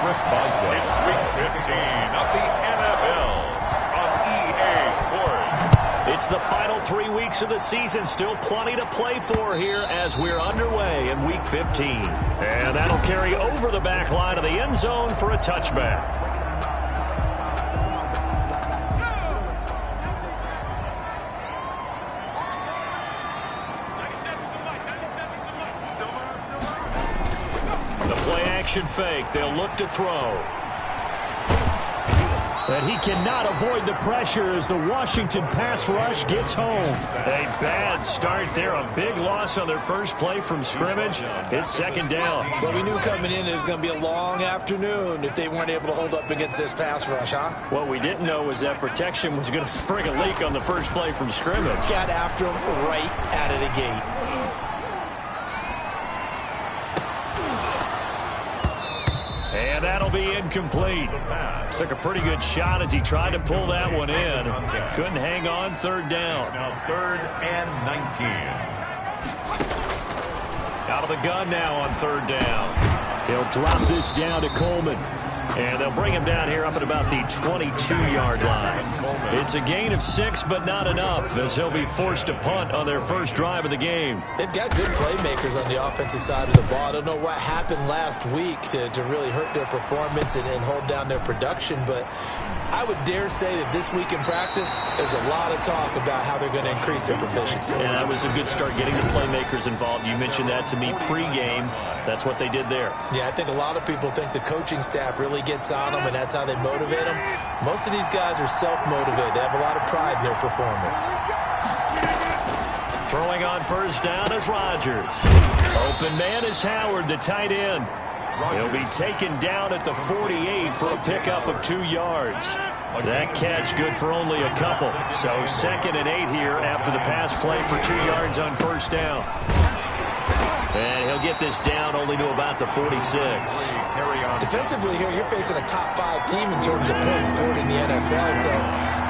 It's Week 15 of the NFL on EA Sports. It's the final 3 weeks of the season. Still plenty to play for here as we're underway in Week 15. And that'll carry over the back line of the end zone for a touchback. Fake. They'll look to throw. But he cannot avoid the pressure as the Washington pass rush gets home. A bad start there. A big loss on their first play from scrimmage. It's second down. But we knew coming in it was going to be a long afternoon if they weren't able to hold up against this pass rush, huh? What we didn't know was that protection was going to spring a leak on the first play from scrimmage. Got after him right out of the gate. And that'll be incomplete. Took a pretty good shot as he tried to pull that one in. Couldn't hang on. Third down. Now 3rd and 19. Out of the gun now on third down. He'll drop this down to Coleman. And they'll bring him down here up at about the 22-yard line. It's a gain of 6, but not enough, as he'll be forced to punt on their first drive of the game. They've got good playmakers on the offensive side of the ball. I don't know what happened last week to really hurt their performance and hold down their production, but I would dare say that this week in practice, there's a lot of talk about how they're going to increase their proficiency. And that was a good start getting the playmakers involved. You mentioned that to me pregame. That's what they did there. Yeah, I think a lot of people think the coaching staff really gets on them, and that's how they motivate them. Most of these guys are self-motivated. They have a lot of pride in their performance. Throwing on first down is Rodgers. Open man is Howard, the tight end. He'll be taken down at the 48 for a pickup of 2 yards. That catch good for only a couple. So 2nd and 8 here after the pass play for 2 yards on first down. And he'll get this down only to about the 46. Defensively here, you're facing a top 5 team in terms of points scored in the NFL. So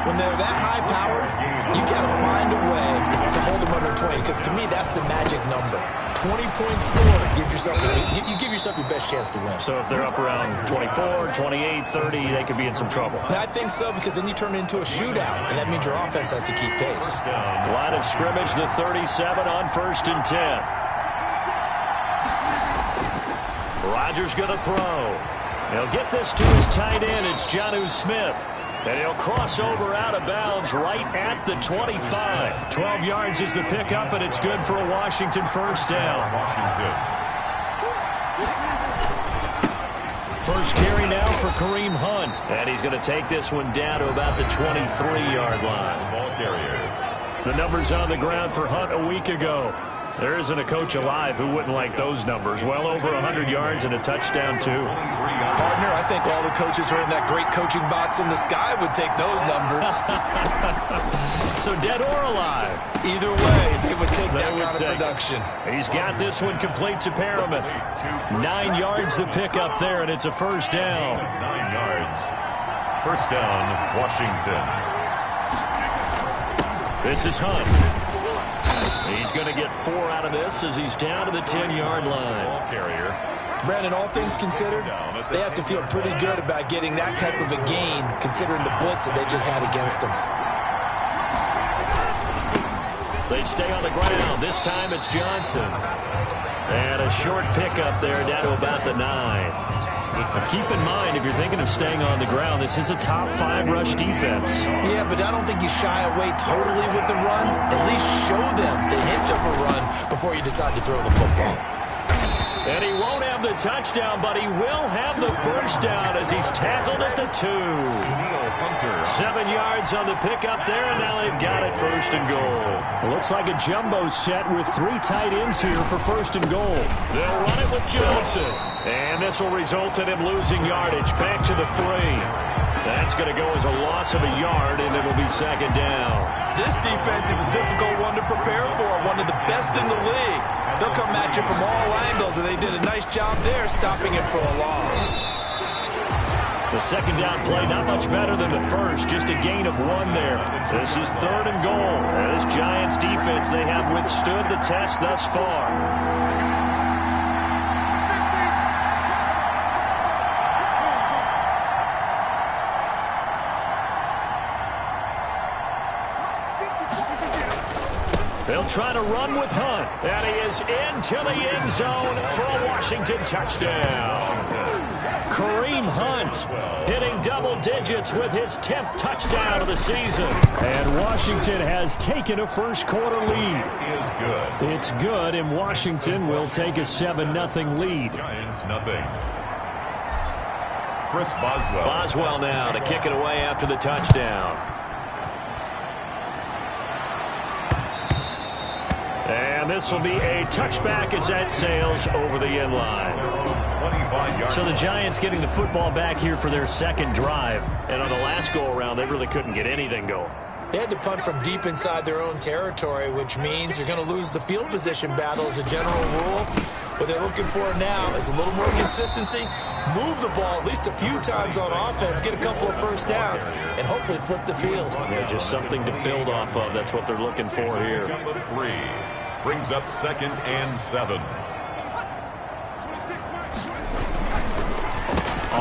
when they're that high powered, you got to find a way to hold them under 20. Because to me, that's the magic number. 20-point score gives yourself you give yourself your best chance to win. So if they're up around 24, 28, 30, they could be in some trouble. I think so, because then you turn it into a shootout, and that means your offense has to keep pace. Line of scrimmage, the 37 on 1st and 10. Rodgers going to throw. He'll get this to his tight end. It's Jonnu Smith. And he'll cross over out of bounds right at the 25. 12 yards is the pickup, and it's good for a Washington first down. First carry now for Kareem Hunt. And he's going to take this one down to about the 23-yard line. Ball carrier. The numbers on the ground for Hunt a week ago. There isn't a coach alive who wouldn't like those numbers. Well over 100 yards and a touchdown, too. Partner, I think all the coaches who are in that great coaching box in the sky would take those numbers. So dead or alive? Either way, they would take that kind of production. He's got this one complete to Perriman. 9 yards to pick up there, and it's a first down. 9 yards. First down, Washington. This is Hunt. He's going to get 4 out of this as he's down to the 10-yard line. Ball carrier. Brandon, all things considered, they have to feel pretty good about getting that type of a gain, considering the blitz that they just had against them. They stay on the ground. This time it's Johnson. And a short pickup there down to about the 9. Keep in mind, if you're thinking of staying on the ground, this is a top 5 rush defense. Yeah, but I don't think you shy away totally with the run. At least show them the hint of a run before you decide to throw the football. And he won't have the touchdown, but he will have the first down as he's tackled at the 2. 7 yards on the pickup there, and now they've got it 1st and goal. It looks like a jumbo set with 3 tight ends here for 1st and goal. They'll run it with Johnson. And this will result in him losing yardage. Back to the 3. That's going to go as a loss of a yard, and it'll be 2nd down. This defense is a difficult one to prepare for, one of the best in the league. They'll come at you from all angles, and they did a nice job there stopping him for a loss. The 2nd down play not much better than the first, just a gain of 1 there. This is 3rd and goal. This Giants defense, they have withstood the test thus far. They'll try to run with Hunt. And he is into the end zone for a Washington touchdown. Kareem Hunt hitting double digits with his 10th touchdown of the season. And Washington has taken a first quarter lead. It's good, and Washington will take a 7-0 lead. Giants nothing. Chris Boswell. Boswell now to kick it away after the touchdown. And this will be a touchback as that sails over the end line. 25 yards. So the Giants getting the football back here for their second drive. And on the last go-around, they really couldn't get anything going. They had to punt from deep inside their own territory, which means you're going to lose the field position battle as a general rule. What they're looking for now is a little more consistency, move the ball at least a few times on offense, get a couple of first downs, and hopefully flip the field. Yeah, just something to build off of. That's what they're looking for here. Number 3 brings up 2nd and 7.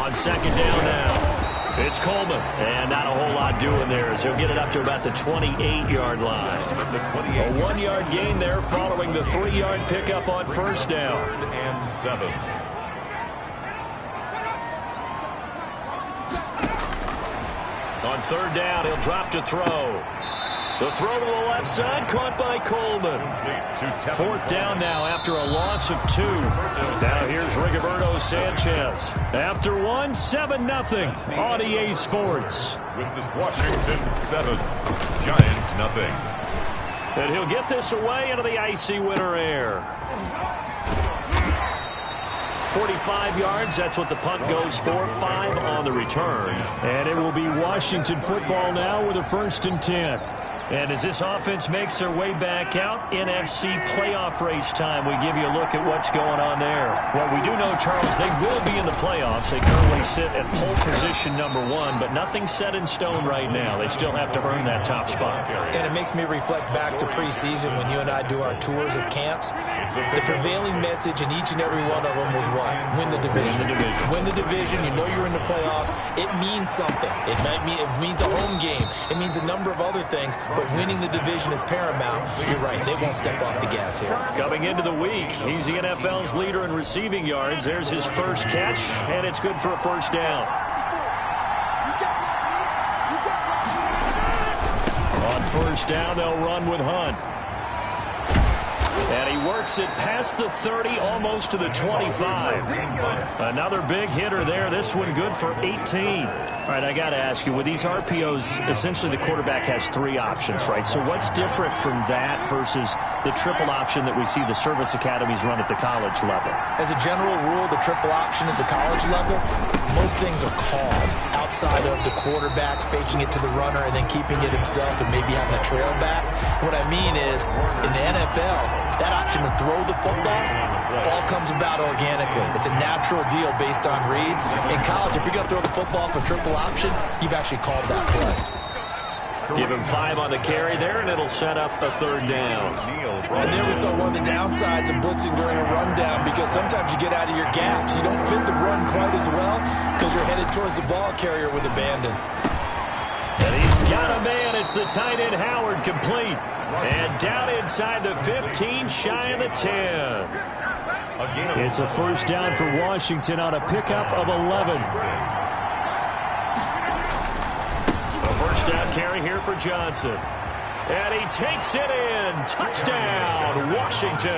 On second down now, it's Coleman. And not a whole lot doing there as he'll get it up to about the 28-yard line. A 1-yard gain there following the 3-yard pickup on first down. 3rd and 7. On third down, he'll drop to throw. The throw to the left side, caught by Coleman. 4th down now after a loss of 2. Now here's Rigoberto Sanchez. After 1, 7-0 on EA Sports. With this Washington 7, Giants nothing. And he'll get this away into the icy winter air. 45 yards, that's what the punt goes for. 5 on the return. And it will be Washington football now with a 1st and 10. And as this offense makes their way back out, NFC playoff race time, we give you a look at what's going on there. Well, we do know, Charles, they will be in the playoffs. They currently sit at pole position number 1, but nothing's set in stone right now. They still have to earn that top spot. And it makes me reflect back to preseason when you and I do our tours of camps. The prevailing message in each and every one of them was what? Win the division. Win the division. Win the division. You know you're in the playoffs. It means something. It means a home game. It means a number of other things. But winning the division is paramount. You're right. They won't step off the gas here. Coming into the week, he's the NFL's leader in receiving yards. There's his first catch, and it's good for a 1st down. On 1st down, they'll run with Hunt. And he works it past the 30, almost to the 25. Another big hitter there. This one good for 18. All right, I got to ask you, with these RPOs, essentially the quarterback has 3 options, right? So what's different from that versus the triple option that we see the service academies run at the college level? As a general rule, the triple option at the college level, most things are called outside of the quarterback faking it to the runner and then keeping it himself and maybe having a trail back. What I mean is, in the NFL, that option to throw the football all comes about organically. It's a natural deal based on reads. In college, if you're going to throw the football for triple option, you've actually called that play. Give him 5 on the carry there, and it'll set up a 3rd down. And there we saw one of the downsides of blitzing during a rundown, because sometimes you get out of your gaps. You don't fit the run quite as well because you're headed towards the ball carrier with abandon. And he's got a man. It's the tight end Howard, complete. And down inside the 15, shy of the 10. It's a 1st down for Washington on a pickup of 11. A 1st down carry here for Johnson. And he takes it in. Touchdown, Washington.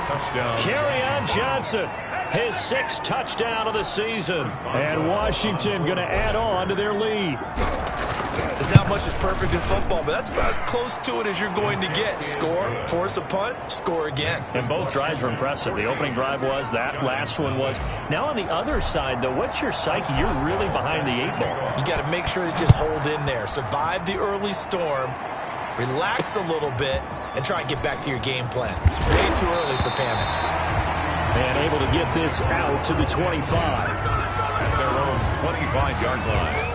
Touchdown. Kerryon Johnson, his 6th touchdown of the season. And Washington going to add on to their lead. There's not much that's perfect in football, but that's about as close to it as you're going to get. Score, force a punt, score again. And both drives were impressive. The opening drive was, that last one was. Now on the other side, though, what's your psyche? You're really behind the 8 ball. You got to make sure to just hold in there. Survive the early storm, relax a little bit, and try and get back to your game plan. It's way too early for panic. And able to get this out to the 25. At their own 25-yard line.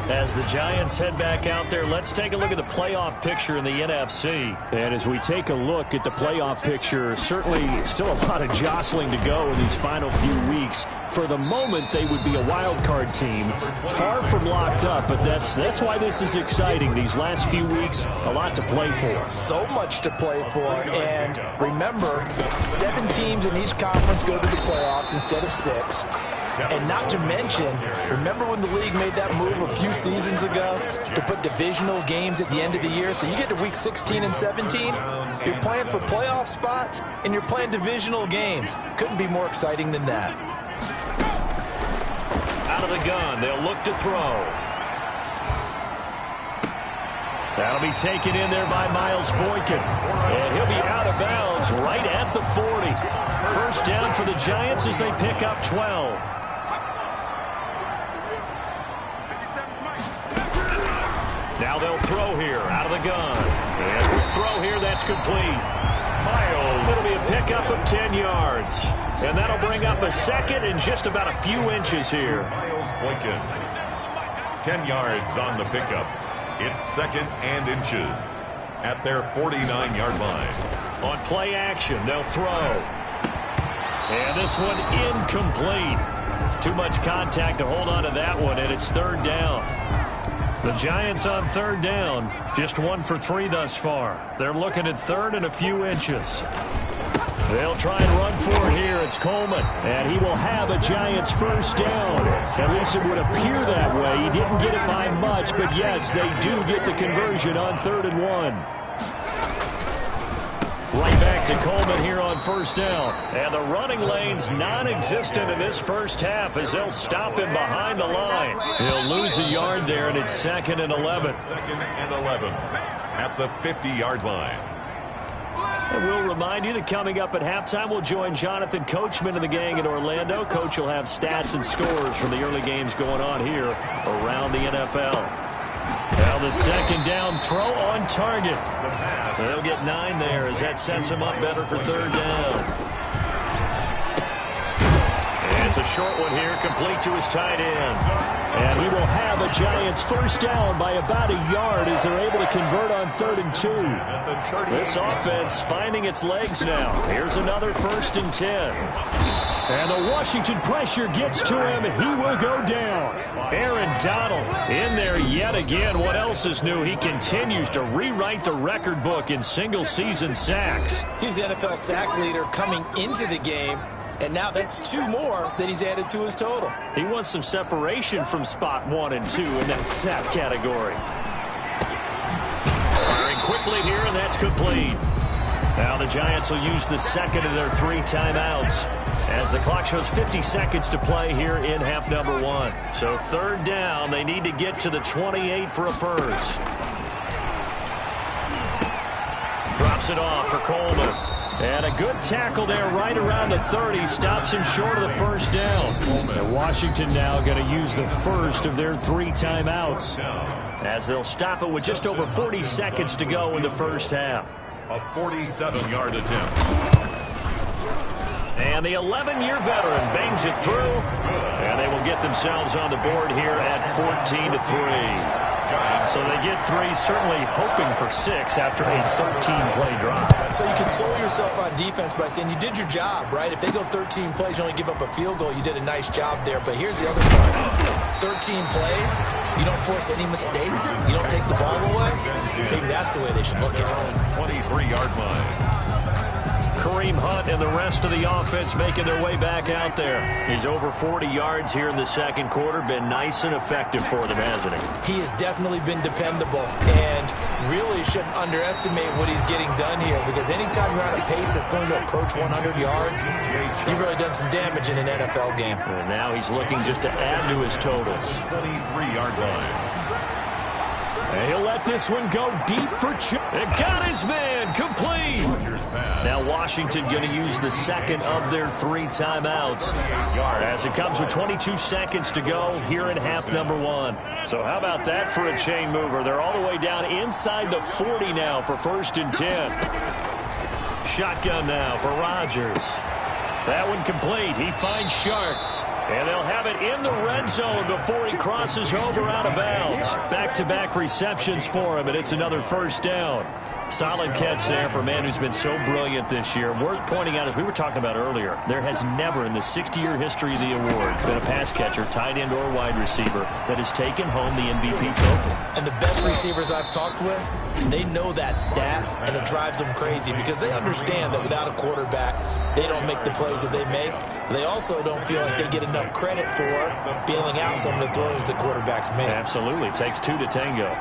As the Giants head back out there, let's take a look at the playoff picture in the NFC. And as we take a look at the playoff picture, certainly still a lot of jostling to go in these final few weeks. For the moment, they would be a wild card team, far from locked up, but that's why this is exciting. These last few weeks, a lot to play for. So much to play for, and remember, 7 teams in each conference go to the playoffs instead of 6. And not to mention, remember when the league made that move a few seasons ago to put divisional games at the end of the year? So you get to week 16 and 17, you're playing for playoff spots, and you're playing divisional games. Couldn't be more exciting than that. Out of the gun, they'll look to throw. That'll be taken in there by Miles Boykin. And he'll be out of bounds right at the 40. First down for the Giants as they pick up 12. Now they'll throw here out of the gun. And quick throw here, that's complete. Miles, it'll be a pickup of 10 yards. And that'll bring up a second and just about a few inches here. Miles Boykin, 10 yards on the pickup. It's second and inches at their 49-yard line. On play action, they'll throw. And this one incomplete. Too much contact to hold on to that one, and it's third down. The Giants on third down, just 1 for 3 thus far. They're looking at third and a few inches. They'll try and run for it here. It's Coleman, and he will have a Giants first down. At least it would appear that way. He didn't get it by much, but yes, they do get the conversion on 3rd and 1. Right back to Coleman here on first down. And the running lane's non-existent in this first half as they'll stop him behind the line. He'll lose a yard there, and it's 2nd and 11. 2nd and 11 at the 50-yard line. And we'll remind you that coming up at halftime, we'll join Jonathan Coachman and the gang in Orlando. Coach will have stats and scores from the early games going on here around the NFL. Now the second down throw on target. They'll get 9 there as that sets him up better for third down. And it's a short one here, complete to his tight end. And he will have a Giants first down by about a yard as they're able to convert on 3rd and 2. This offense finding its legs now. Here's another 1st and 10. And the Washington pressure gets to him. He will go down. Aaron Donald in there yet again. What else is new? He continues to rewrite the record book in single-season sacks. He's the NFL sack leader coming into the game, and now that's 2 more that he's added to his total. He wants some separation from spot 1 and 2 in that sack category. Firing quickly here, and that's complete. Now the Giants will use the second of their 3 timeouts as the clock shows 50 seconds to play here in half number 1. So third down, they need to get to the 28 for a first. Drops it off for Coleman. And a good tackle there right around the 30. Stops him short of the first down. And Washington now going to use the first of their 3 timeouts as they'll stop it with just over 40 seconds to go in the first half. A 47-yard attempt. And the 11-year veteran bangs it through. And they will get themselves on the board here at 14-3. So they get 3, certainly hoping for 6 after a 13-play drive. So you console yourself on defense by saying you did your job, right? If they go 13 plays, you only give up a field goal, you did a nice job there. But here's the other part. 13 plays, you don't force any mistakes, you don't take the ball away. Maybe that's the way they should look at it. 23-yard line. Kareem Hunt and the rest of the offense making their way back out there. He's over 40 yards here in the second quarter. Been nice and effective for them, hasn't he? He has definitely been dependable and really shouldn't underestimate what he's getting done here, because anytime you're on a pace that's going to approach 100 yards, you've really done some damage in an NFL game. And now he's looking just to add to his totals. 23-yard line. And he'll let this one go deep for Chubb. It got his man, complete. Now Washington going to use the second of their 3 timeouts as it comes with 22 seconds to go here in half number 1. So how about that for a chain mover? They're all the way down inside the 40 now for 1st and 10. Shotgun now for Rodgers. That one complete. He finds Shark. And they'll have it in the red zone before he crosses over out of bounds. Back-to-back receptions for him, and it's another first down. Solid catch there for a man who's been so brilliant this year. Worth pointing out, as we were talking about earlier, there has never in the 60-year history of the award been a pass catcher, tight end or wide receiver, that has taken home the MVP trophy. And the best receivers I've talked with, they know that stat, and it drives them crazy because they understand that without a quarterback, they don't make the plays that they make. They also don't feel like they get enough credit for bailing out some of the throws the quarterbacks make. Absolutely. It takes two to tango.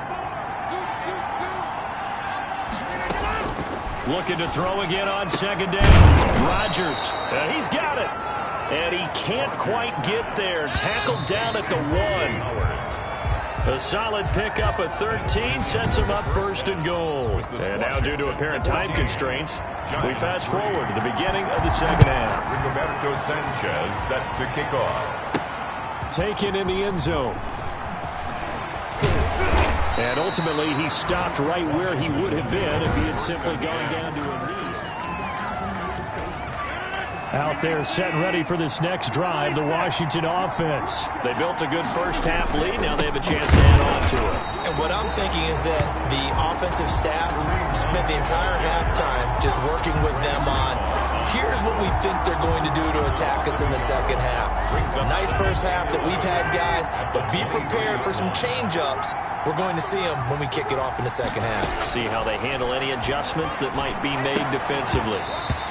Looking to throw again on second down. Rodgers, and he's got it. And he can't quite get there. Tackled down at the 1. A solid pickup at 13 sets him up first and goal. And now, due to apparent time constraints, we fast forward to the beginning of the second half. Roberto Sanchez set to kick off. Taken in the end zone. And ultimately, he stopped right where he would have been if he had simply gone down to a knee. Out there set and ready for this next drive, the Washington offense. They built a good first half lead. Now they have a chance to add on to it. And what I'm thinking is that the offensive staff spent the entire halftime just working with them on, here's what we think they're going to do to attack us in the second half. Nice first half that we've had, guys, but be prepared for some change-ups. We're going to see them when we kick it off in the second half. See how they handle any adjustments that might be made defensively.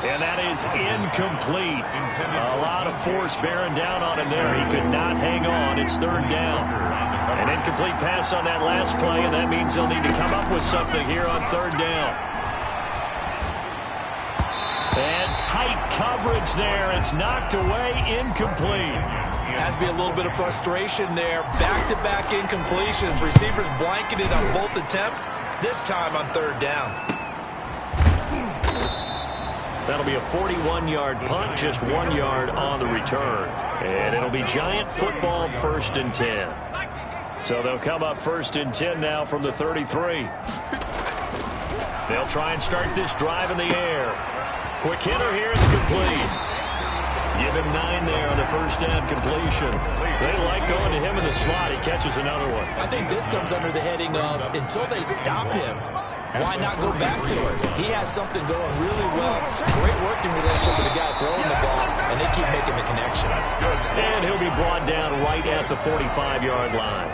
And that is incomplete. A lot of force bearing down on him there. He could not hang on. It's third down. An incomplete pass on that last play, and that means they'll need to come up with something here on third down. And tight coverage there. It's knocked away, incomplete. Has to be a little bit of frustration there. Back-to-back incompletions. Receivers blanketed on both attempts, this time on third down. That'll be a 41-yard punt, just 1 yard on the return. And it'll be Giant football, 1st and 10. So they'll come up 1st and 10 now from the 33. They'll try and start this drive in the air. Quick hitter here, it's complete. Give him 9 there on the first down completion. They like going to him in the slot. He catches another one. I think this comes under the heading of, until they stop him, why not go back to it? He has something going really well. Great working relationship with the guy throwing the ball, and they keep making the connection. And he'll be brought down right at the 45-yard line.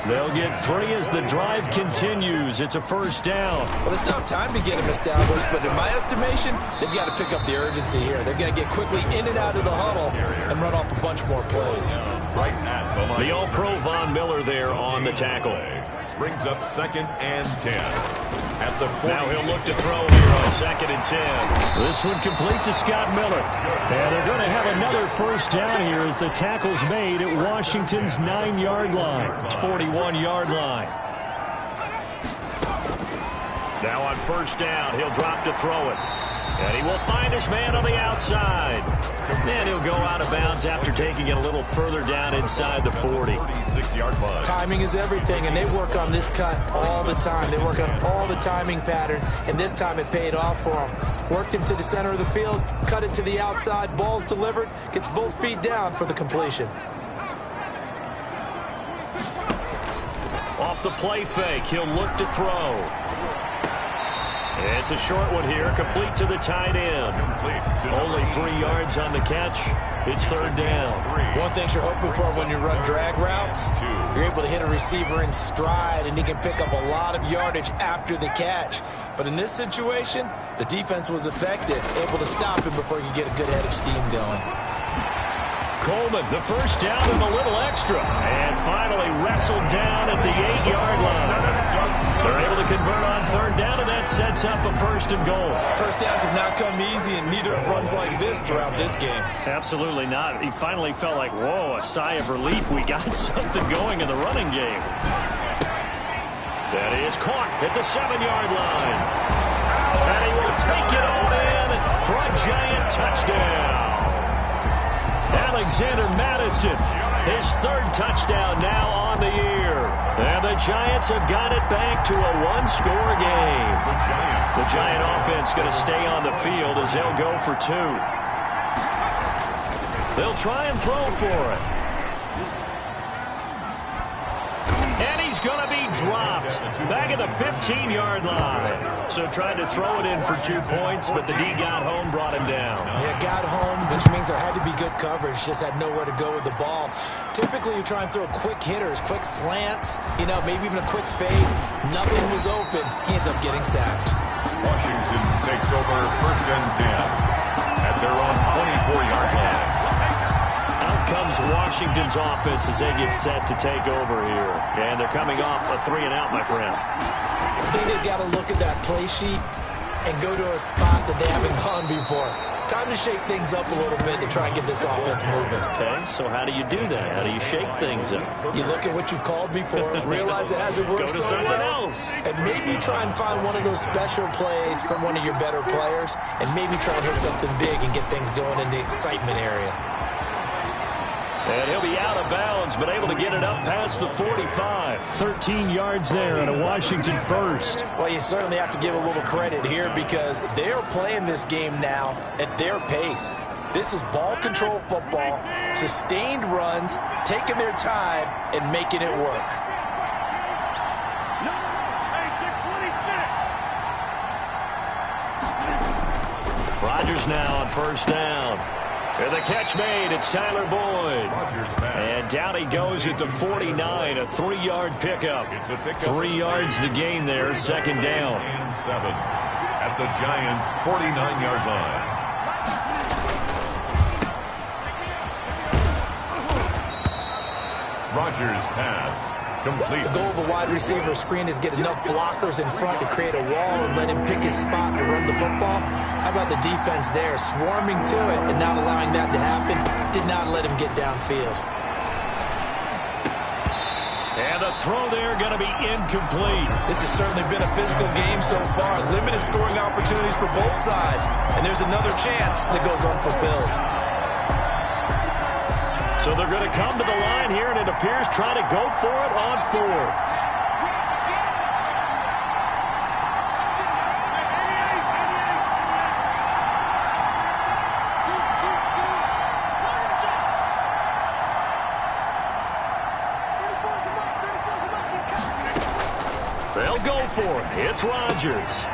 They'll get 3 as the drive continues. It's a first down. Well, they still have time to get him established, but in my estimation, they've got to pick up the urgency here. They've got to get quickly in and out of the huddle and run off a bunch more plays. Right at the line. The All-Pro Von Miller there on the tackle. Brings up 2nd and 10. At the 40. Now he'll look to throw here on 2nd and 10. This one complete to Scott Miller. And they're going to have another first down here as the tackle's made at Washington's 9-yard line. 41-yard line. Now on first down, he'll drop to throw it. And he will find his man on the outside. And he'll go out of bounds after taking it a little further down inside the 40. 36-yard line. Timing is everything, and they work on this cut all the time. They work on all the timing patterns, and this time it paid off for them. Worked him to the center of the field, cut it to the outside, ball's delivered, gets both feet down for the completion. Off the play fake, he'll look to throw. It's a short one here, complete to the tight end. Only 3 yards on the catch. It's third down. One thing you're hoping for when you run drag routes, you're able to hit a receiver in stride, and he can pick up a lot of yardage after the catch. But in this situation, the defense was effective, able to stop him before he could get a good head of steam going. Coleman, the first down and a little extra. And finally wrestled down at the 8-yard line. They're able to convert on third down, and that sets up a 1st and goal. First downs have not come easy, and neither have runs like this throughout this game. Absolutely not. He finally felt like, whoa, a sigh of relief. We got something going in the running game. That is caught at the 7-yard line. And he will take it all in for a Giant touchdown. Alexander Madison, his 3rd touchdown now on the year. And the Giants have got it back to a 1-score game. The Giant offense going to stay on the field as they'll go for 2. They'll try and throw for it. And he's going to be dropped back at the 15-yard line. So tried to throw it in for 2 points, but the D got home, brought him down. Yeah, got home, which means there had to be good coverage. Just had nowhere to go with the ball. Typically, you try and throw quick hitters, quick slants, maybe even a quick fade. Nothing was open. He ends up getting sacked. Washington takes over 1st and 10 at their own 24-yard line. Out comes Washington's offense as they get set to take over here. And they're coming off a 3-and-out, my friend. I think they've got to look at that play sheet and go to a spot that they haven't gone before. Time to shake things up a little bit to try and get this offense moving. Okay, so how do you do that? How do you shake things up? You look at what you've called before, realize it hasn't worked so well, and maybe try and find one of those special plays from one of your better players, and maybe try and hit something big and get things going in the excitement area. And he'll be out of bounds, but able to get it up past the 45. 13 yards there and a Washington first. Well, you certainly have to give a little credit here because they are playing this game now at their pace. This is ball control football, sustained runs, taking their time, and making it work. Rodgers now on 1st down. And the catch made. It's Tyler Boyd. And down he goes at the 49, a 3-yard pickup. 3 yards the gain there, 2nd down. And 7 at the Giants' 49-yard line. Rodgers' pass complete. The goal of a wide receiver screen is get enough blockers in front to create a wall and let him pick his spot to run the football. How about the defense there, swarming to it and not allowing that to happen? Did not let him get downfield. And the throw there going to be incomplete. This has certainly been a physical game so far. Limited scoring opportunities for both sides. And there's another chance that goes unfulfilled. So they're going to come to the line here, and it appears trying to go for it on 4th. They'll go for it. It's Rodgers.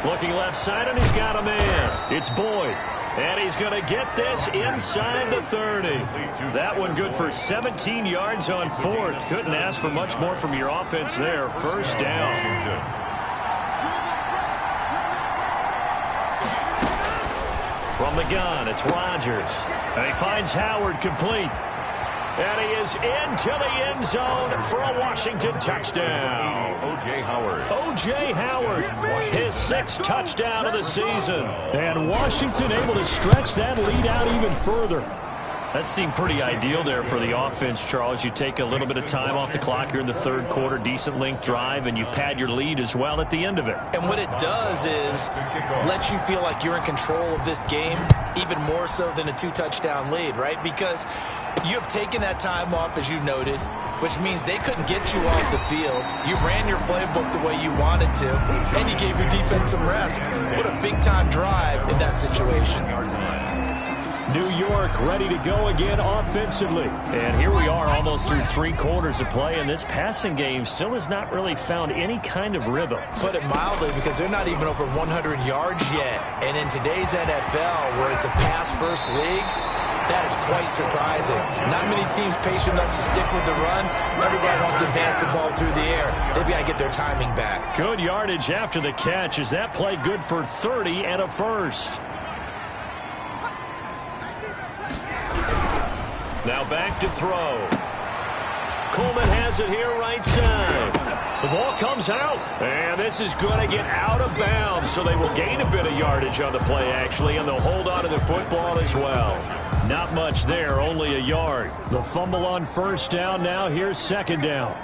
Looking left side, and he's got a man. It's Boyd. And he's going to get this inside the 30. That one good for 17 yards on 4th. Couldn't ask for much more from your offense there. 1st down. From the gun, it's Rodgers. And he finds Howard complete. And he is into the end zone for a Washington touchdown. O.J. Howard. O.J. Howard, his 6th touchdown of the season. And Washington able to stretch that lead out even further. That seemed pretty ideal there for the offense, Charles. You take a little bit of time off the clock here in the 3rd quarter, decent length drive, and you pad your lead as well at the end of it. And what it does is let you feel like you're in control of this game, even more so than a 2-touchdown lead, right? Because you have taken that time off, as you noted, which means they couldn't get you off the field. You ran your playbook the way you wanted to, and you gave your defense some rest. What a big-time drive in that situation. New York ready to go again offensively. And here we are almost through 3 quarters of play, and this passing game still has not really found any kind of rhythm. Put it mildly, because they're not even over 100 yards yet. And in today's NFL, where it's a pass-first league, that is quite surprising. Not many teams patient enough to stick with the run. Everybody wants to advance the ball through the air. They've got to get their timing back. Good yardage after the catch. Is that play good for 30 and a 1st? Now back to throw. Coleman has it here right side. The ball comes out, and this is going to get out of bounds, so they will gain a bit of yardage on the play, actually, and they'll hold on to the football as well. Not much there, only a yard. The fumble on 1st down. Now here's 2nd down.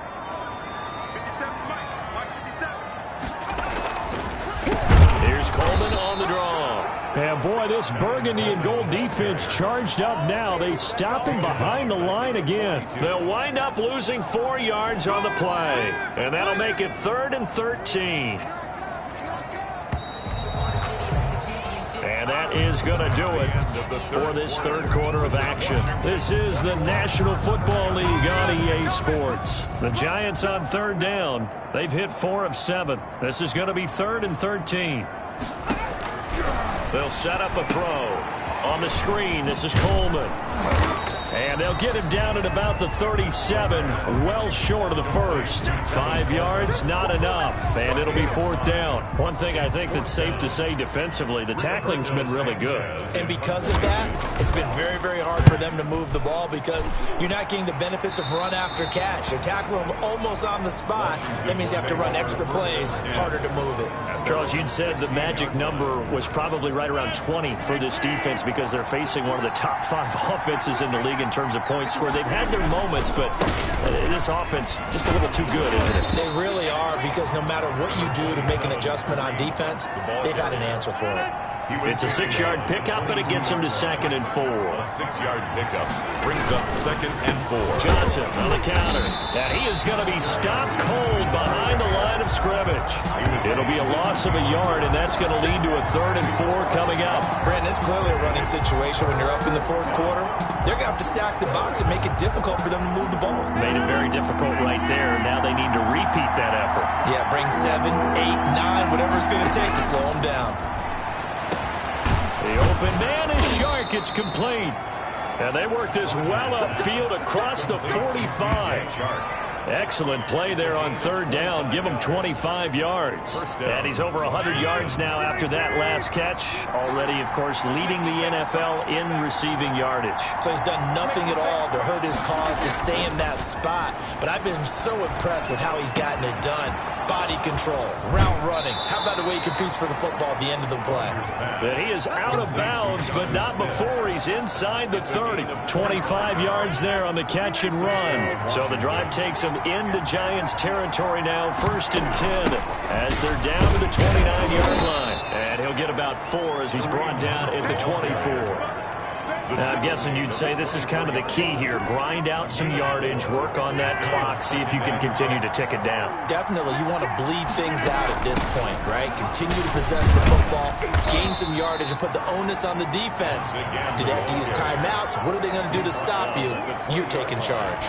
Here's Coleman on the draw. And boy, this burgundy and gold defense charged up now. They stop him behind the line again. They'll wind up losing 4 yards on the play. And that'll make it 3rd and 13. And that that is going to do it for this third quarter of action. This is the National Football League on EA Sports. The Giants on third down. They've hit 4 of 7. This is going to be 3rd and 13. They'll set up a throw. On the screen, this is Coleman. And they'll get him down at about the 37, well short of the first. 5 yards, not enough, and it'll be 4th down. One thing I think that's safe to say defensively, the tackling's been really good. And because of that, it's been very, very hard for them to move the ball because you're not getting the benefits of run after catch. They're tackling them almost on the spot. That means you have to run extra plays, harder to move it. Charles, you'd said the magic number was probably right around 20 for this defense because they're facing one of the top 5 offenses in the league in terms of points scored. They've had their moments, but this offense just a little too good, isn't it? They really are because no matter what you do to make an adjustment on defense, they've had an answer for it. It's a 6-yard pickup, but it gets him to 2nd and 4. A 6-yard pickup brings up 2nd and 4. Johnson on the counter. And he is going to be stopped cold behind the line of scrimmage. It'll be a loss of a yard, and that's going to lead to a 3rd and 4 coming up. Brandon, it's clearly a running situation when you're up in the 4th quarter. They're going to have to stack the box and make it difficult for them to move the ball. Made it very difficult right there. Now they need to repeat that effort. Yeah, bring 7, 8, 9, whatever it's going to take to slow them down. The open man is Shark. It's complete. And they work this well upfield across the 45. Excellent play there on 3rd down. Give him 25 yards. And he's over 100 yards now after that last catch. Already, of course, leading the NFL in receiving yardage. So he's done nothing at all to hurt his cause to stay in that spot. But I've been so impressed with how he's gotten it done. Body control, route running. How about the way he competes for the football at the end of the play? But he is out of bounds, but not before he's inside the 30. 25 yards there on the catch and run. So the drive takes him into Giants territory now, 1st and 10, as they're down to the 29-yard line. And he'll get about 4 as he's brought down at the 24. Now, I'm guessing you'd say this is kind of the key here. Grind out some yardage, work on that clock, see if you can continue to tick it down. Definitely, you want to bleed things out at this point, right? Continue to possess the football, gain some yardage, and put the onus on the defense. Do they have to use timeouts? What are they going to do to stop you? You're taking charge.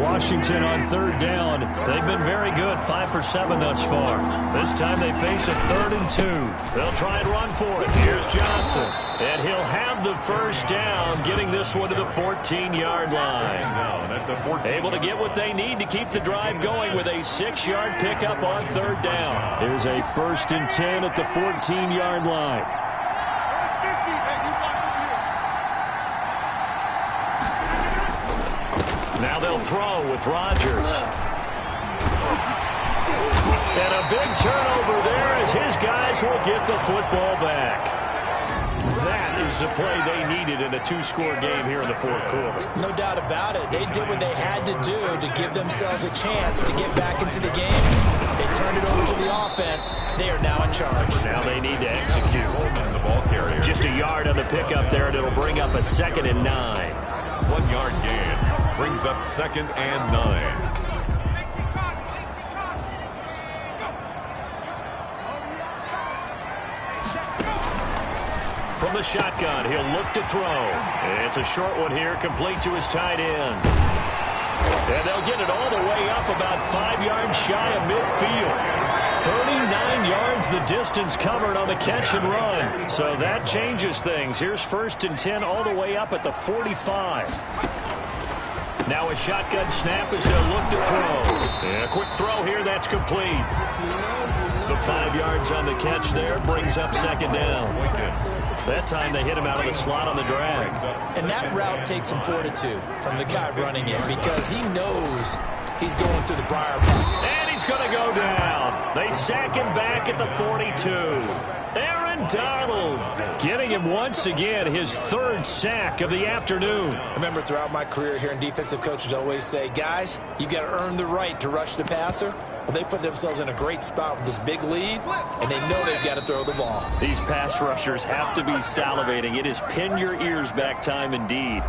Washington on 3rd down. They've been very good, 5 for 7 thus far. This time they face a 3rd and 2. They'll try and run for it. Here's Johnson. And he'll have the 1st down, getting this one to the 14-yard line. Able to get what they need to keep the drive going with a 6-yard pickup on 3rd down. Here's a 1st and 10 at the 14-yard line. Now they'll throw with Rodgers. And a big turnover there as his guys will get the football back. That is the play they needed in a 2-score game here in the 4th quarter. No doubt about it. They did what they had to do to give themselves a chance to get back into the game. They turned it over to the offense. They are now in charge. Now they need to execute. The ball carrier. Just a yard on the pickup there, and it'll bring up a 2nd and 9. 1-yard gain brings up 2nd and 9. From the shotgun, he'll look to throw. It's a short one here, complete to his tight end. And they'll get it all the way up about 5 yards shy of midfield. 39 yards the distance covered on the catch and run. So that changes things. Here's 1st and 10 all the way up at the 45. Now a shotgun snap as they'll look to throw. And a quick throw here, that's complete. The 5 yards on the catch there brings up 2nd down. That time they hit him out of the slot on the drag. And that route takes some fortitude from the guy running it because he knows he's going through the briar path. And he's going to go down. They sack him back at the 42. Aaron Donald getting him once again his 3rd sack of the afternoon. I remember throughout my career here in defensive coaches always say, guys, you got to earn the right to rush the passer. Well, they put themselves in a great spot with this big lead, and they know they've got to throw the ball. These pass rushers have to be salivating. It is pin your ears back time indeed.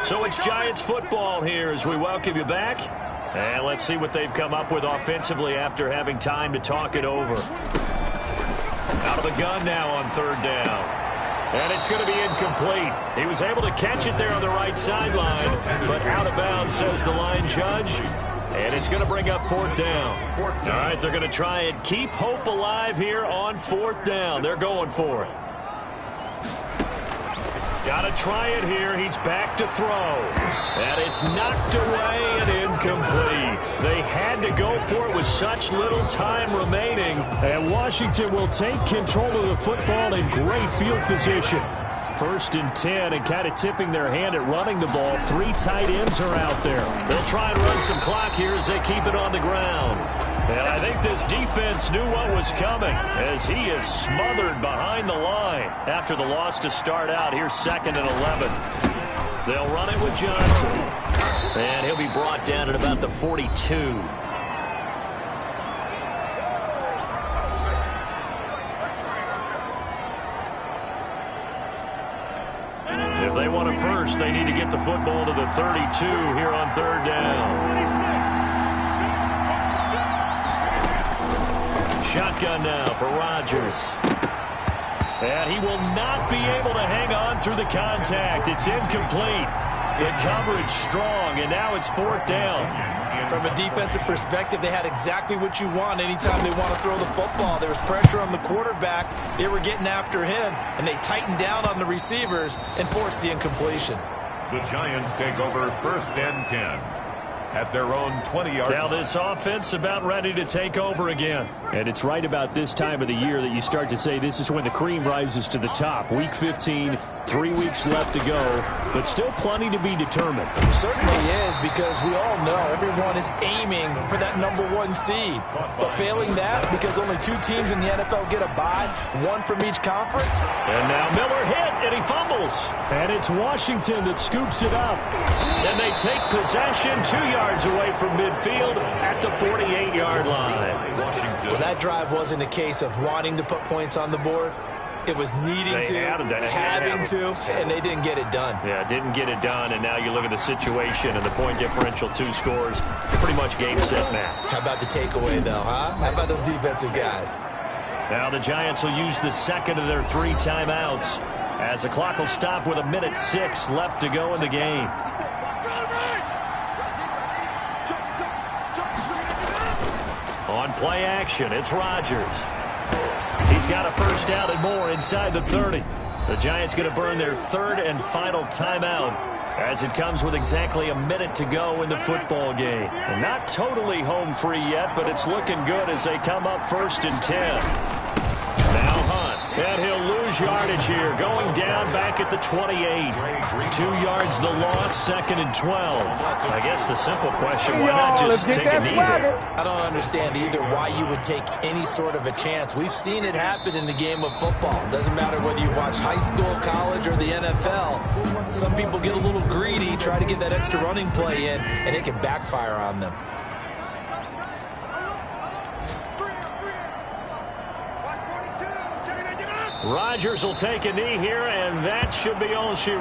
So it's Giants football here as we welcome you back. And let's see what they've come up with offensively after having time to talk it over. Out of the gun now on third down. And it's going to be incomplete. He was able to catch it there on the right sideline, but out of bounds, says the line judge. And it's going to bring up fourth down. All right, they're going to try and keep hope alive here on fourth down. They're going for it. Got to try it here. He's back to throw. And it's knocked away and incomplete. They had to go for it with such little time remaining. And Washington will take control of the football in great field position. 1st and 10, and kind of tipping their hand at running the ball. 3 tight ends are out there. They'll try and run some clock here as they keep it on the ground. And I think this defense knew what was coming as he is smothered behind the line after the loss to start out. Here's 2nd and 11. They'll run it with Johnson. And he'll be brought down at about the 42. If they want it first, they need to get the football to the 32 here on third down. Shotgun now for Rodgers. And he will not be able to hang on through the contact. It's incomplete. The coverage strong, and now it's fourth down. From a defensive perspective, they had exactly what you want anytime they want to throw the football. There was pressure on the quarterback. They were getting after him, and they tightened down on the receivers and forced the incompletion. The Giants take over 1st and 10 at their own 20-yard line. Now this offense about ready to take over again. And it's right about this time of the year that you start to say this is when the cream rises to the top. Week 15, 3 weeks left to go, but still plenty to be determined. It certainly is, because we all know everyone is aiming for that #1 seed. But failing that, because only 2 teams in the NFL get a bye, 1 from each conference. And now Miller hit, and he fumbles. And it's Washington that scoops it up. And they take possession 2 yards away from midfield at the 48-yard line. Well, that drive wasn't a case of wanting to put points on the board. It was needing to, having to, and they didn't get it done. Yeah, didn't get it done, and now you look at the situation and the point differential, 2 scores, pretty much game, set, match. How about the takeaway, though, huh? How about those defensive guys? Now the Giants will use the 2nd of their 3 timeouts as the clock will stop with 1:06 left to go in the game. On play action, it's Rodgers. He's got a first down and more inside the 30. The Giants going to burn their 3rd and final timeout as it comes with exactly 1 minute to go in the football game. And not totally home free yet, but it's looking good as they come up 1st and 10. Now Hunt. And he'll lose yardage here, going down back at the 28. 2 yards the loss, 2nd and 12. I guess the simple question, why not just take a knee there? I don't understand either why you would take any sort of a chance. We've seen it happen in the game of football. Doesn't matter whether you watch high school, college, or the NFL. Some people get a little greedy, try to get that extra running play in, and it can backfire on them. Rodgers will take a knee here, and that should be all she wrote.